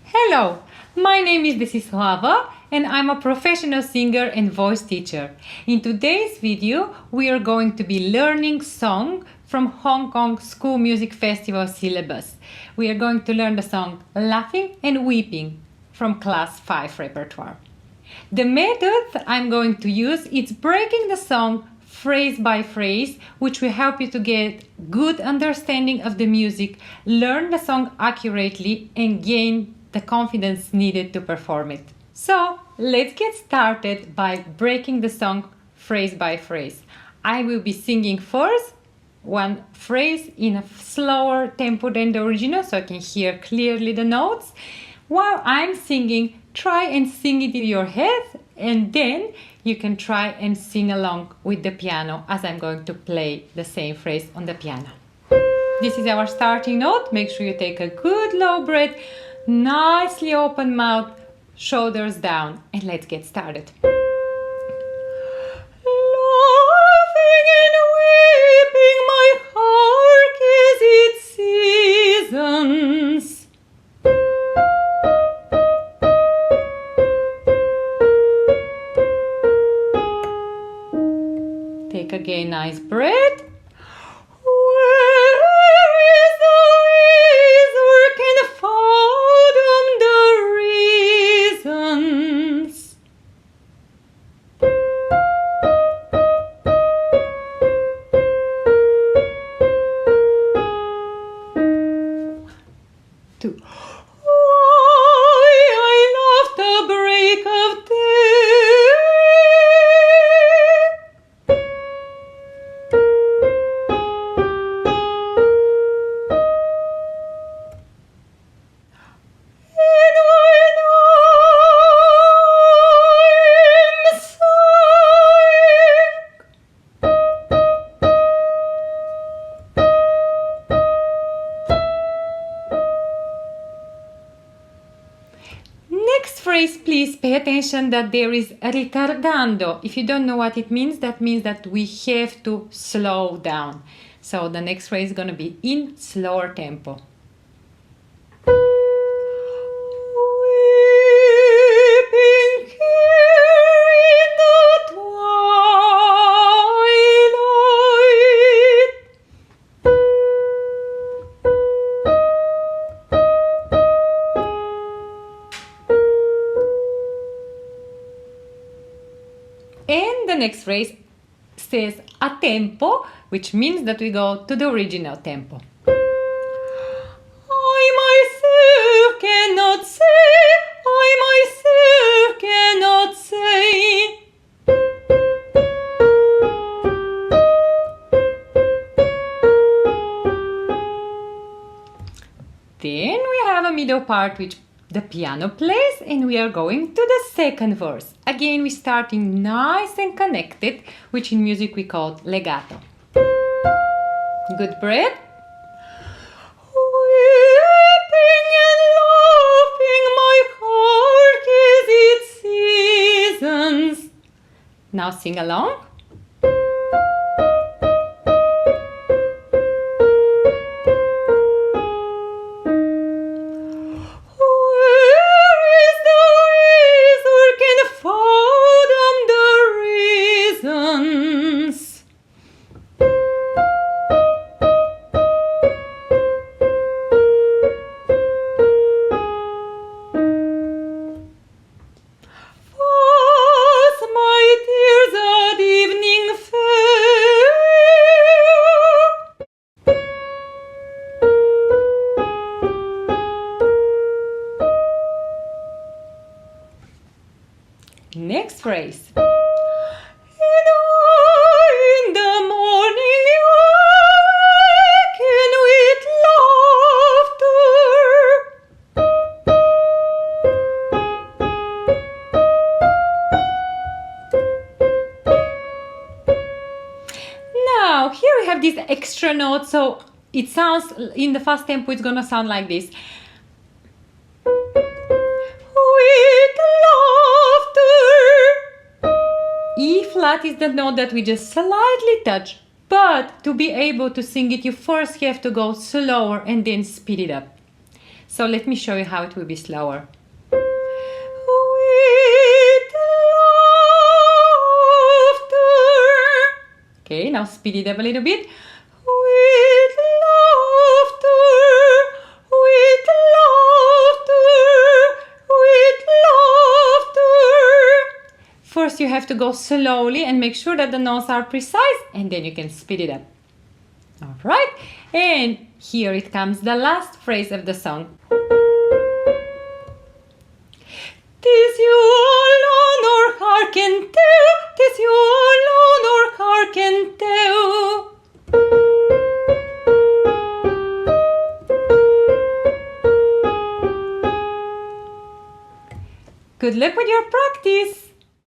Hello, my name is Desislava and I'm a professional singer and voice teacher. In today's video, we are going to be learning song from Hong Kong School Music Festival syllabus. We are going to learn the song Laughing and Weeping from Class 5 repertoire. The method I'm going to use is breaking the song phrase by phrase, which will help you to get good understanding of the music, learn the song accurately, and gain the confidence needed to perform it. So let's get started by breaking the song phrase by phrase. I will be singing first one phrase in a slower tempo than the original so I can hear clearly the notes. While I'm singing, try and sing it in your head, and then you can try and sing along with the piano as I'm going to play the same phrase on the piano. This is our starting note. Make sure you take a good low breath, nicely open mouth, shoulders down, and let's get started. Laughing and weeping, my heart gives its seasons. Take again, nice breath. Where is the razor can fathom the reasons? Two. Why I love the break of day. Next phrase, please pay attention that there is ritardando. If you don't know what it means, that means that we have to slow down. So the next phrase is going to be in slower tempo. Weeping here in the twilight. And the next phrase says a tempo, which means that we go to the original tempo. I myself cannot say, I myself cannot say. Then we have a middle part which the piano plays, and we are going to the second verse. Again, we're starting nice and connected, which in music we call legato. Good breath. Weeping and laughing, my heart gives its seasons. Now sing along. Next phrase. And in the morning awaken with laughter. Now, here we have this extra note, so it sounds, in the fast tempo, it's gonna sound like this. With laughter. E flat is the note that we just slightly touch, but to be able to sing it, you first have to go slower and then speed it up. So let me show you how it will be slower. With laughter. Okay, now speed it up a little bit. With laughter, with laughter, with laughter. First you have to go slowly and make sure that the notes are precise, and then you can speed it up. Alright, and here it comes, the last phrase of the song. Tis you alone or hearken to, tis you alone or hearken to. Good luck with your practice!